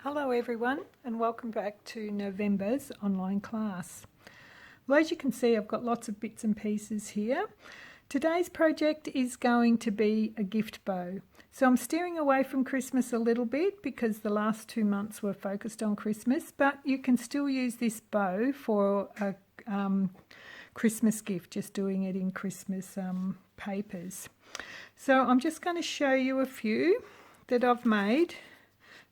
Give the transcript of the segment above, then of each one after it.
Hello everyone and welcome back to November's online class. Well, as you can see, I've got lots of bits and pieces here. Today's project is going to be a gift bow. So I'm steering away from Christmas a little bit because the last 2 months were focused on Christmas, but you can still use this bow for a Christmas gift, just doing it in Christmas papers. So I'm just going to show you a few that I've made.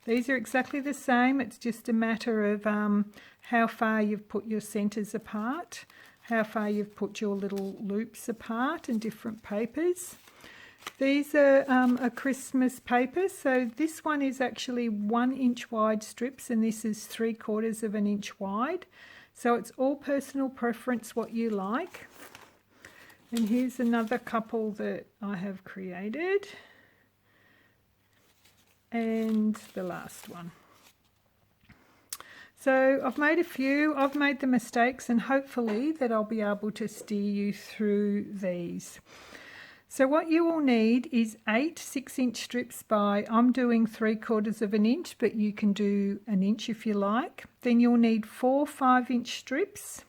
These are exactly the same, it's just a matter of how far you've put your centres apart, how far you've put your little loops apart in different papers. These are a Christmas paper, so this one is actually 1 inch wide strips and this is 3/4 of an inch wide. So it's all personal preference what you like. And here's another couple that I have created. And the last one. So I've made a few, I've made the mistakes and hopefully that I'll be able to steer you through these. So what you will need is 8 6-inch strips by, I'm doing 3/4 of an inch, but you can do an inch if you like. Then you'll need 4 5-inch strips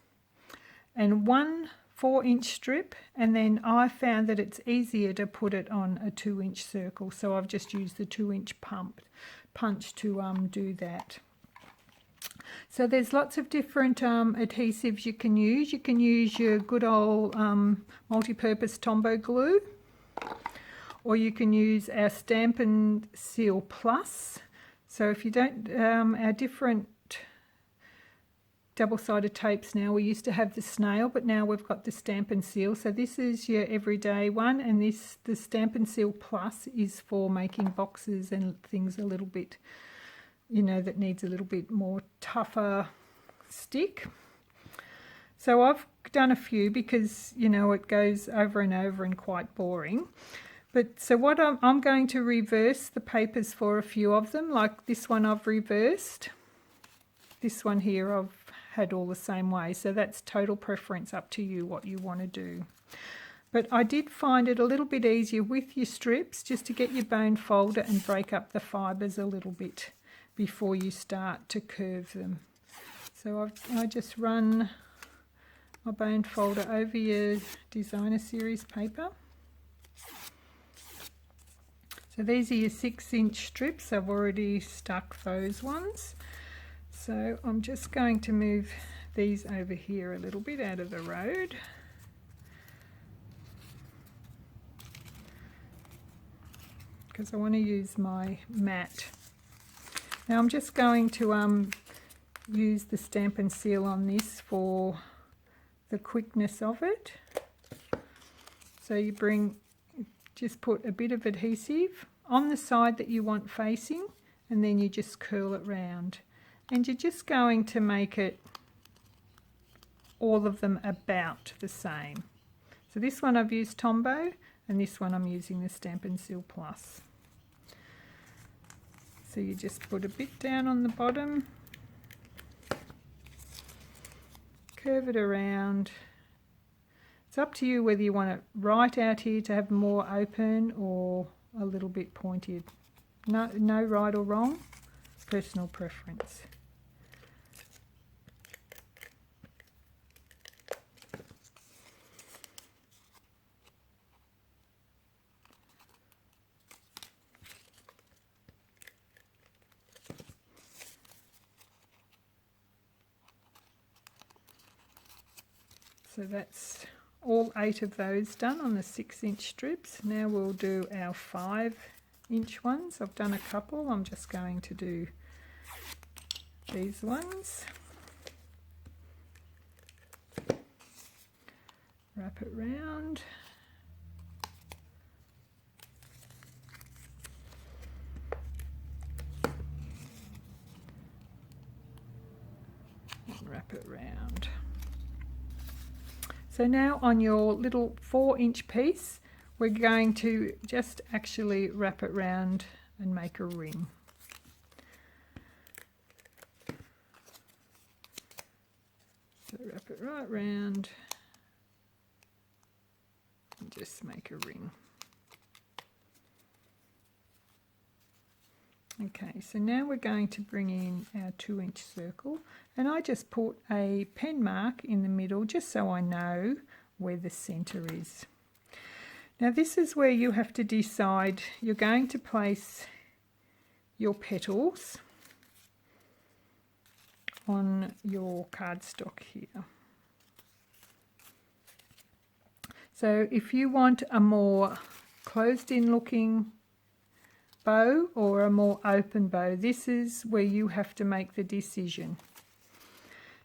and 1 4-inch strip, and then I found that it's easier to put it on a 2-inch circle, so I've just used the 2-inch punch to do that. So there's lots of different adhesives you can use. You can use your good old multi-purpose Tombow glue, or you can use our Stampin' Seal Plus. So if you don't, our different double-sided tapes now, we used to have the snail, but now we've got the Stampin' Seal. So this is your everyday one, and the Stampin' Seal Plus is for making boxes and things a little bit, you know, that needs a little bit more tougher stick. So I've done a few because, you know, it goes over and over and quite boring. But so what I'm going to reverse the papers for a few of them, like this one I've reversed. This one here I've had all the same way, so that's total preference, up to you what you want to do. But I did find it a little bit easier with your strips just to get your bone folder and break up the fibres a little bit before you start to curve them. So I just run my bone folder over your designer series paper. So these are your 6-inch strips. I've already stuck those ones. So I'm just going to move these over here a little bit out of the road. Because I want to use my mat. Now I'm just going to use the Stampin' Seal on this for the quickness of it. So you just put a bit of adhesive on the side that you want facing, and then you just curl it round. And you're just going to make it, all of them about the same. So this one I've used Tombow, and this one I'm using the Stampin' Seal Plus. So you just put a bit down on the bottom, curve it around. It's up to you whether you want it right out here to have more open or a little bit pointed. No right or wrong, personal preference. So that's all 8 of those done on the 6-inch strips. Now we'll do our 5-inch ones. I've done a couple. I'm just going to do these ones. Wrap it round. And wrap it round. So now on your little 4-inch piece, we're going to just actually wrap it round and make a ring. So wrap it right round and just make a ring. Okay, so now we're going to bring in our 2-inch circle, and I just put a pen mark in the middle just so I know where the centre is. Now this is where you have to decide you're going to place your petals on your cardstock here. So if you want a more closed in looking bow or a more open bow, this is where you have to make the decision.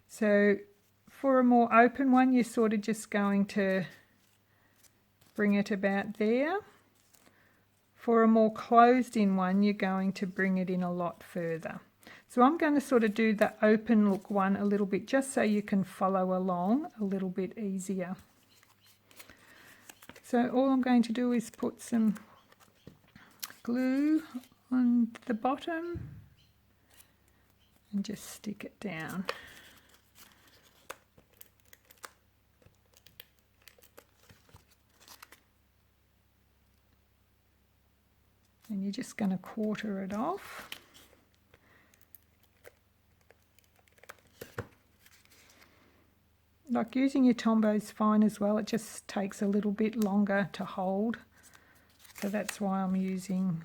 So for a more open one, you're sort of just going to bring it about there. For a more closed in one, you're going to bring it in a lot further. So I'm going to sort of do the open look one a little bit just so you can follow along a little bit easier. So all I'm going to do is put some glue on the bottom and just stick it down. And you're just going to quarter it off. Like using your Tombow is fine as well, it just takes a little bit longer to hold. So that's why I'm using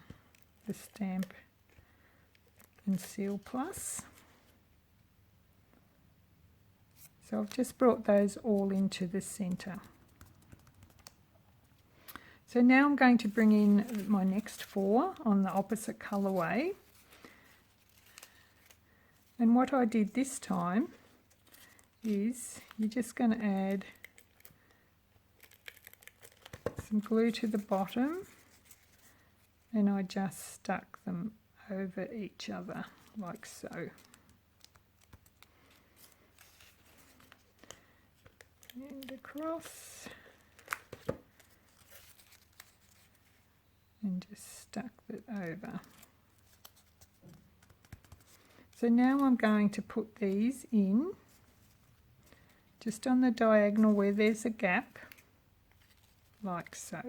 the Stamp and Seal Plus. So I've just brought those all into the centre. So now I'm going to bring in my next 4 on the opposite colourway. And what I did this time is you're just going to add some glue to the bottom, and I just stuck them over each other like so. And across. And just stuck it over. So now I'm going to put these in just on the diagonal where there's a gap, like so.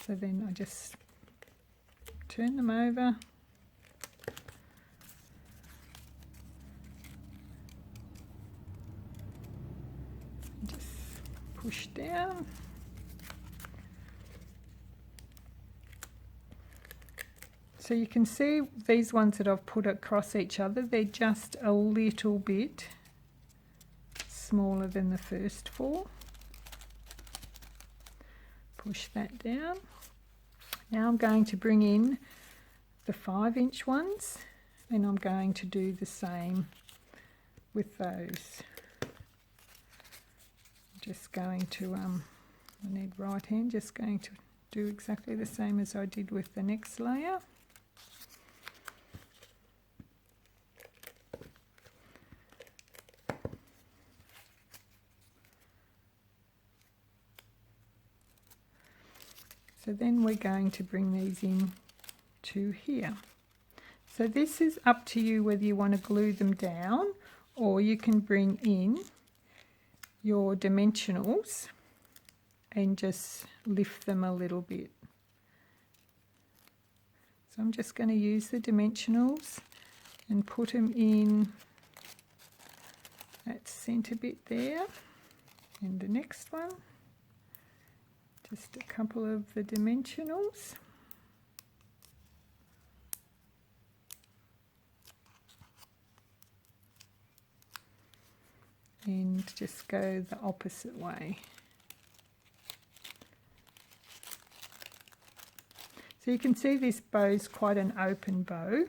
So then I just turn them over. Just push down. So you can see these ones that I've put across each other, they're just a little bit smaller than the first 4. Push that down. Now I'm going to bring in the 5-inch ones, and I'm going to do the same with those. Just going to, I need right hand, just going to do exactly the same as I did with the next layer. So then we're going to bring these in to here. So this is up to you whether you want to glue them down, or you can bring in your dimensionals and just lift them a little bit. So I'm just going to use the dimensionals and put them in that centre bit there, and the next one. Just a couple of the dimensionals. And just go the opposite way. So you can see this bow's quite an open bow.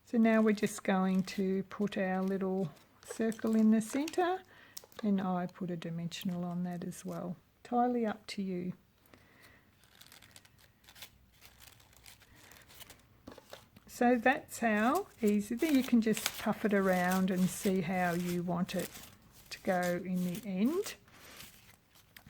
So now we're just going to put our little circle in the centre, and I put a dimensional on that as well. Entirely up to you. So that's how easy. Then you can just puff it around and see how you want it to go in the end.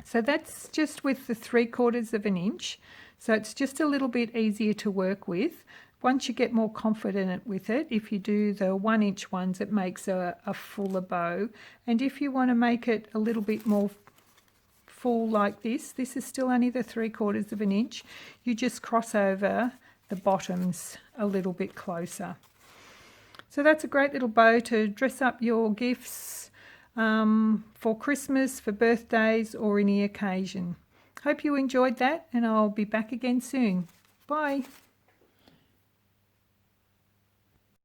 So that's just with the 3/4 inch. So it's just a little bit easier to work with. Once you get more confident with it, if you do the 1-inch ones, it makes a fuller bow. And if you want to make it a little bit more full like this. This is still only the 3/4 of an inch. You just cross over the bottoms a little bit closer. So that's a great little bow to dress up your gifts for Christmas, for birthdays, or any occasion. Hope you enjoyed that, and I'll be back again soon. Bye.